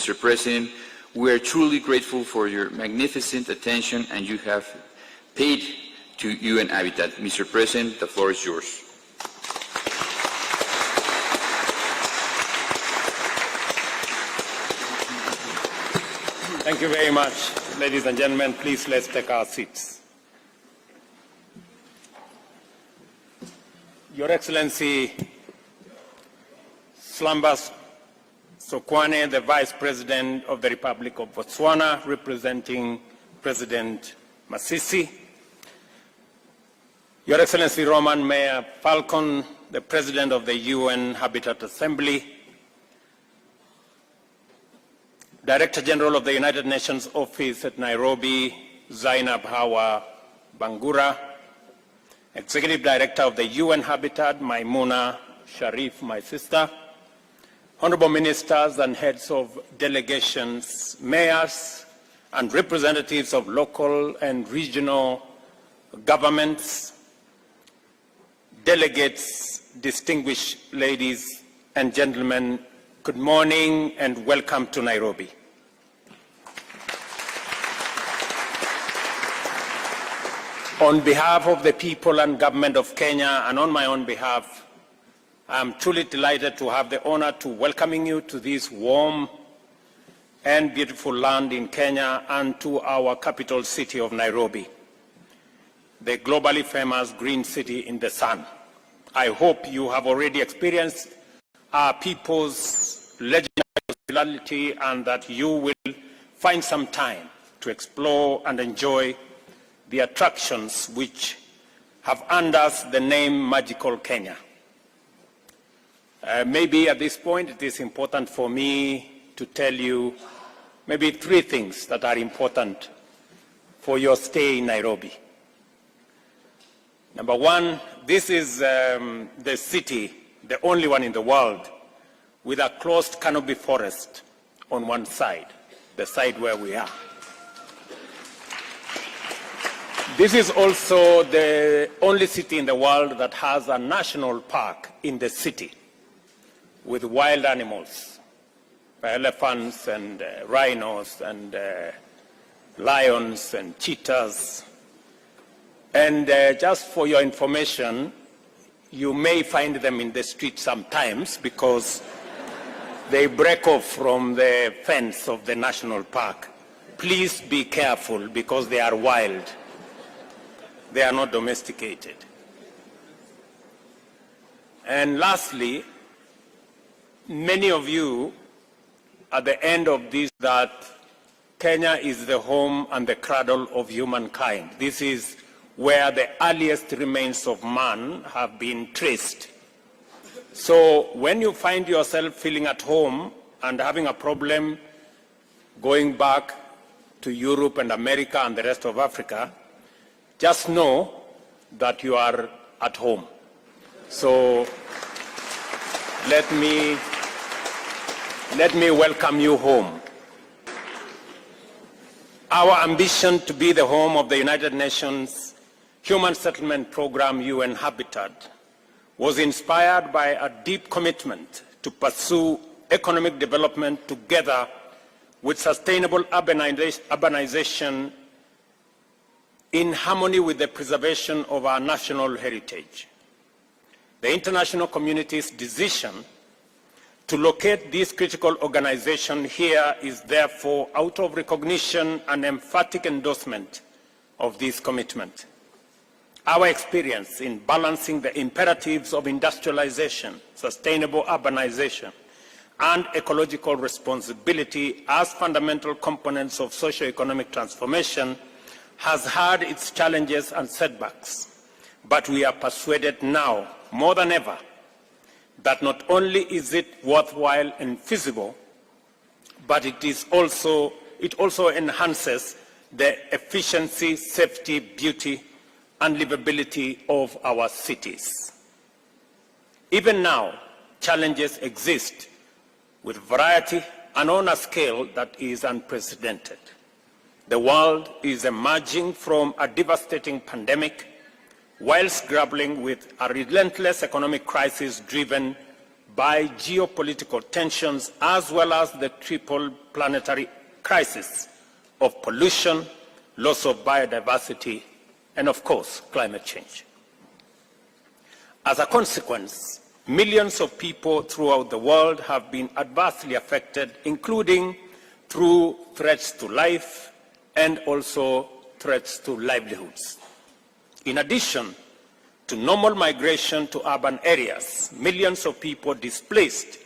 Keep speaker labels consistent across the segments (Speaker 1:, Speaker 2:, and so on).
Speaker 1: Mr. President, we are truly grateful for your magnificent attention and you have paid to UN Habitat. Mr. President, the floor is yours.
Speaker 2: Thank you very much, ladies and gentlemen. Please, let's take our seats. Your Excellency Slambas Sokwane, the Vice President of the Republic of Botswana, representing President Masisi. Your Excellency Roman Mayor Falcon, the President of the UN Habitat Assembly. Director General of the United Nations Office at Nairobi, Zainab Hawa Bangura. Executive Director of the UN Habitat, Maimuna Sharif, my sister. Honorable Ministers and Heads of Delegations, Mayors and representatives of local and regional governments, delegates, distinguished ladies and gentlemen, good morning and welcome to Nairobi. On behalf of the people and government of Kenya and on my own behalf, I'm truly delighted to have the honor to welcoming you to this warm and beautiful land in Kenya and to our capital city of Nairobi, the globally famous green city in the sun. I hope you have already experienced our people's legendary hospitality and that you will find some time to explore and enjoy the attractions which have earned us the name Magical Kenya. Maybe at this point it is important for me to tell you maybe 3 things that are important for your stay in Nairobi. Number 1, this is the city, the only one in the world, with a closed canopy forest on one side, the side where we are. This is also the only city in the world that has a national park in the city with wild animals, elephants and rhinos and lions and cheetahs. And just for your information, you may find them in the street sometimes because they break off from the fence of the national park. Please be careful because they are wild. They are not domesticated. And lastly, many of you at the end of this that Kenya is the home and the cradle of humankind. This is where the earliest remains of man have been traced. So when you find yourself feeling at home and having a problem going back to Europe and America and the rest of Africa, just know that you are at home. So let me welcome you home. Our ambition to be the home of the United Nations Human Settlement Program, UN Habitat, was inspired by a deep commitment to pursue economic development together with sustainable urbanization in harmony with the preservation of our national heritage. The international community's decision to locate this critical organization here is therefore out of recognition and emphatic endorsement of this commitment. Our experience in balancing the imperatives of industrialization, sustainable urbanization, and ecological responsibility as fundamental components of socio-economic transformation has had its challenges and setbacks, but we are persuaded now, more than ever, that not only is it worthwhile and feasible, but it also enhances the efficiency, safety, beauty, and livability of our cities. Even now, challenges exist with variety and on a scale that is unprecedented. The world is emerging from a devastating pandemic whilst grappling with a relentless economic crisis driven by geopolitical tensions as well as the triple planetary crisis of pollution, loss of biodiversity, and of course, climate change. As a consequence, millions of people throughout the world have been adversely affected, including through threats to life and also threats to livelihoods. In addition to normal migration to urban areas, millions of people displaced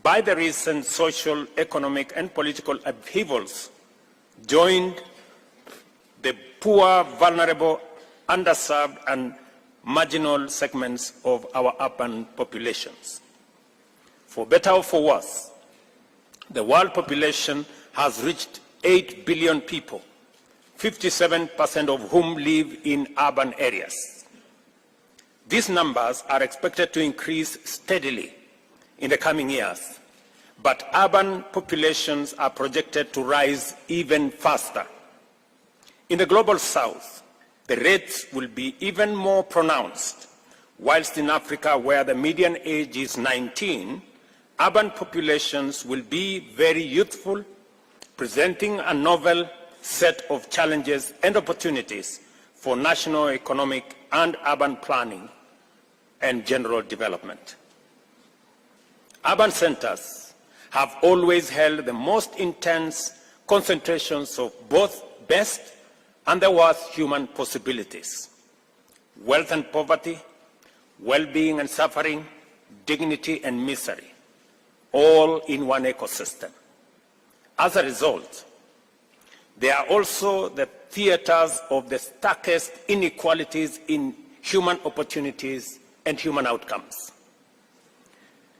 Speaker 2: by the recent social, economic, and political upheavals joined the poor, vulnerable, underserved, and marginal segments of our urban populations. For better or for worse, the world population has reached 8 billion people, 57% of whom live in urban areas. These numbers are expected to increase steadily in the coming years, but urban populations are projected to rise even faster. In the global south, the rates will be even more pronounced, whilst in Africa, where the median age is 19, urban populations will be very youthful, presenting a novel set of challenges and opportunities for national economic and urban planning and general development. Urban centers have always held the most intense concentrations of both best and the worst human possibilities: wealth and poverty, well-being and suffering, dignity and misery, all in one ecosystem. As a result, they are also the theaters of the starkest inequalities in human opportunities and human outcomes.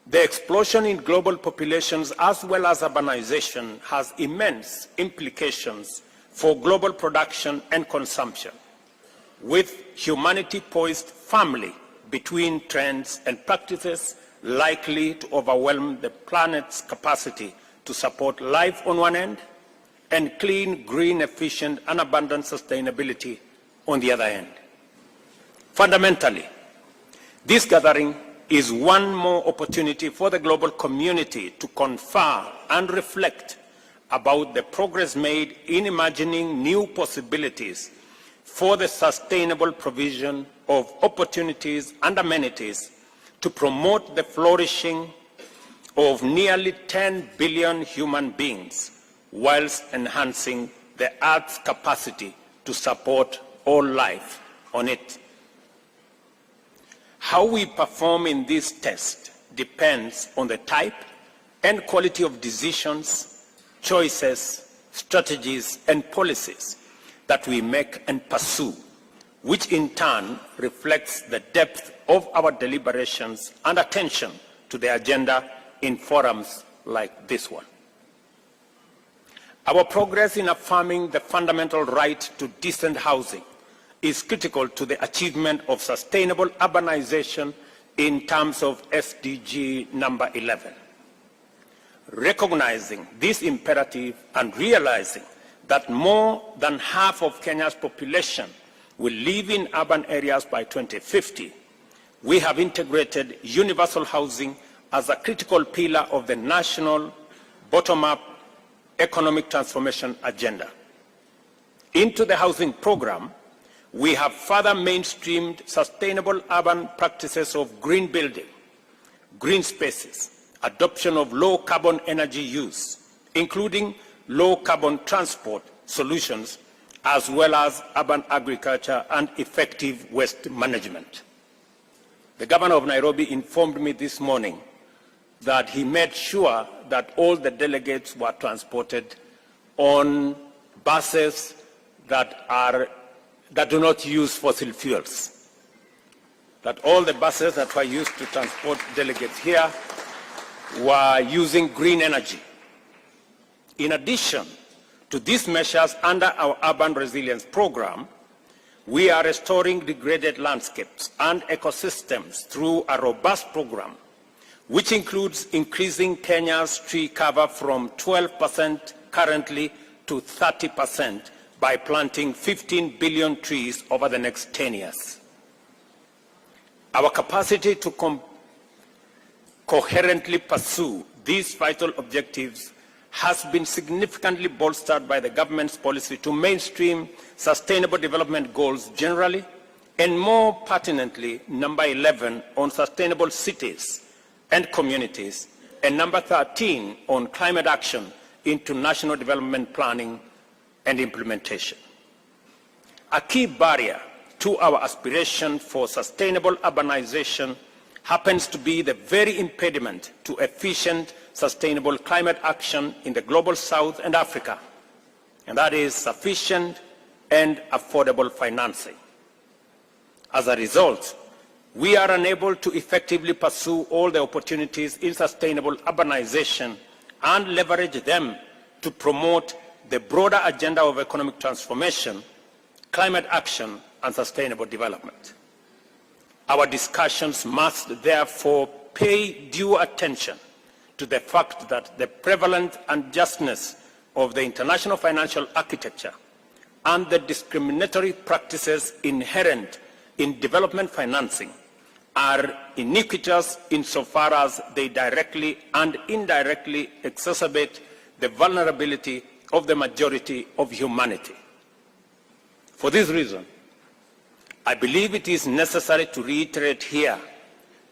Speaker 2: The explosion in global populations as well as urbanization has immense implications for global production and consumption, with humanity poised firmly between trends and practices likely to overwhelm the planet's capacity to support life on one end and clean, green, efficient, and abundant sustainability on the other end. Fundamentally, this gathering is one more opportunity for the global community to confer and reflect about the progress made in imagining new possibilities for the sustainable provision of opportunities and amenities to promote the flourishing of nearly 10 billion human beings, whilst enhancing the Earth's capacity to support all life on it. How we perform in this test depends on the type and quality of decisions, choices, strategies, and policies that we make and pursue, which in turn reflects the depth of our deliberations and attention to the agenda in forums like this one. Our progress in affirming the fundamental right to decent housing is critical to the achievement of sustainable urbanization in terms of SDG number 11. Recognizing this imperative and realizing that more than half of Kenya's population will live in urban areas by 2050, we have integrated universal housing as a critical pillar of the national bottom-up economic transformation agenda. Into the housing program, we have further mainstreamed sustainable urban practices of green building, green spaces, adoption of low-carbon energy use, including low-carbon transport solutions, as well as urban agriculture and effective waste management. The Governor of Nairobi informed me this morning that he made sure that all the delegates were transported on buses that do not use fossil fuels, that all the buses that were used to transport delegates here were using green energy. In addition to these measures under our urban resilience program, we are restoring degraded landscapes and ecosystems through a robust program, which includes increasing Kenya's tree cover from 12% currently to 30% by planting 15 billion trees over the next 10 years. Our capacity to coherently pursue these vital objectives has been significantly bolstered by the government's policy to mainstream sustainable development goals generally, and more pertinently, number 11 on sustainable cities and communities, and number 13 on climate action into national development planning and implementation. A key barrier to our aspiration for sustainable urbanization happens to be the very impediment to efficient, sustainable climate action in the global South and Africa, and that is sufficient and affordable financing. As a result, we are unable to effectively pursue all the opportunities in sustainable urbanization and leverage them to promote the broader agenda of economic transformation, climate action, and sustainable development. Our discussions must therefore pay due attention to the fact that the prevalent unjustness of the international financial architecture and the discriminatory practices inherent in development financing are iniquitous insofar as they directly and indirectly exacerbate the vulnerability of the majority of humanity. For this reason, I believe it is necessary to reiterate here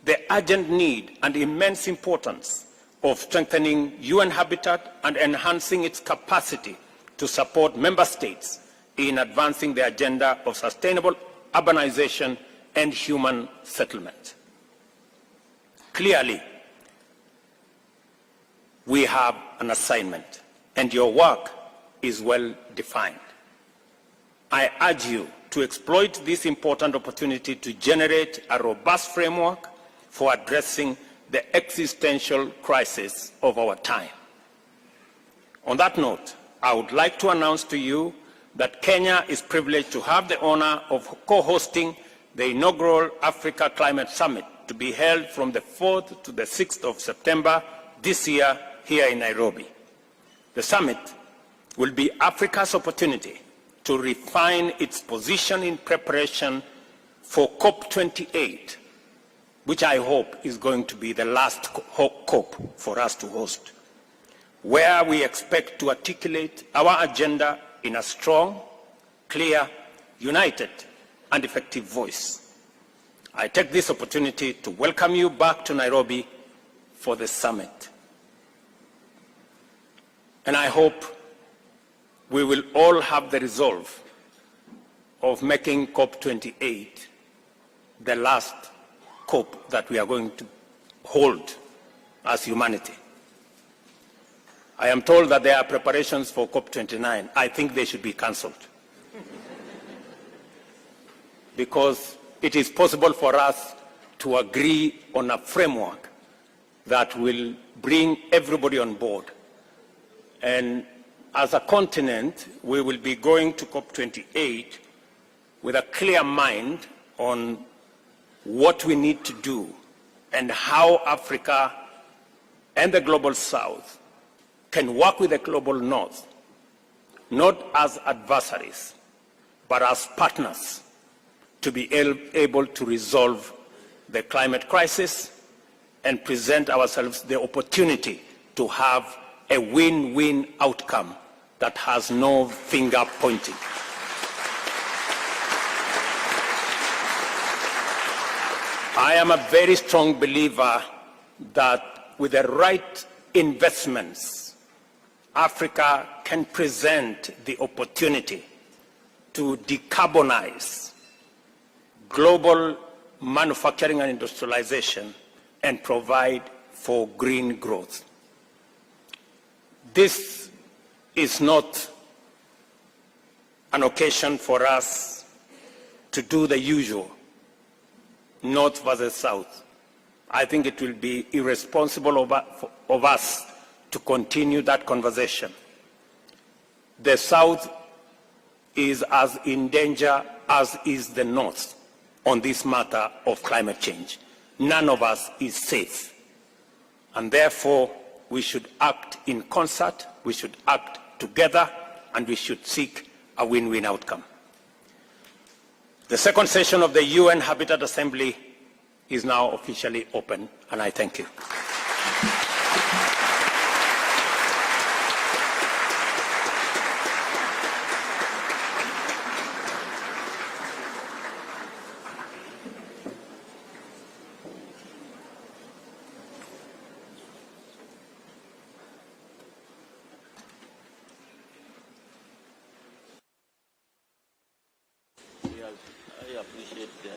Speaker 2: the urgent need and immense importance of strengthening UN Habitat and enhancing its capacity to support member states in advancing the agenda of sustainable urbanization and human settlement. Clearly, we have an assignment, and your work is well defined. I urge you to exploit this important opportunity to generate a robust framework for addressing the existential crisis of our time. On that note, I would like to announce to you that Kenya is privileged to have the honor of co-hosting the inaugural Africa Climate Summit to be held from the 4th to the 6th of September this year here in Nairobi. The summit will be Africa's opportunity to refine its position in preparation for COP28, which I hope is going to be the last COP for us to host, where we expect to articulate our agenda in a strong, clear, united, and effective voice. I take this opportunity to welcome you back to Nairobi for the summit. And I hope we will all have the resolve of making COP28 the last COP that we are going to hold as humanity. I am told that there are preparations for COP29. I think they should be cancelled. Because it is possible for us to agree on a framework that will bring everybody on board. And as a continent, we will be going to COP28 with a clear mind on what we need to do and how Africa and the global South can work with the global North, not as adversaries, but as partners to be able to resolve the climate crisis and present ourselves the opportunity to have a win-win outcome that has no finger pointing. I am a very strong believer that with the right investments, Africa can present the opportunity to decarbonize global manufacturing and industrialization and provide for green growth. This is not an occasion for us to do the usual, North versus South. I think it will be irresponsible of us to continue that conversation. The South is as in danger as is the North on this matter of climate change. None of us is safe. And therefore, we should act in concert, we should act together, and we should seek a win-win outcome. The second session of the UN Habitat Assembly is now officially open, and I thank you.
Speaker 3: I appreciate that.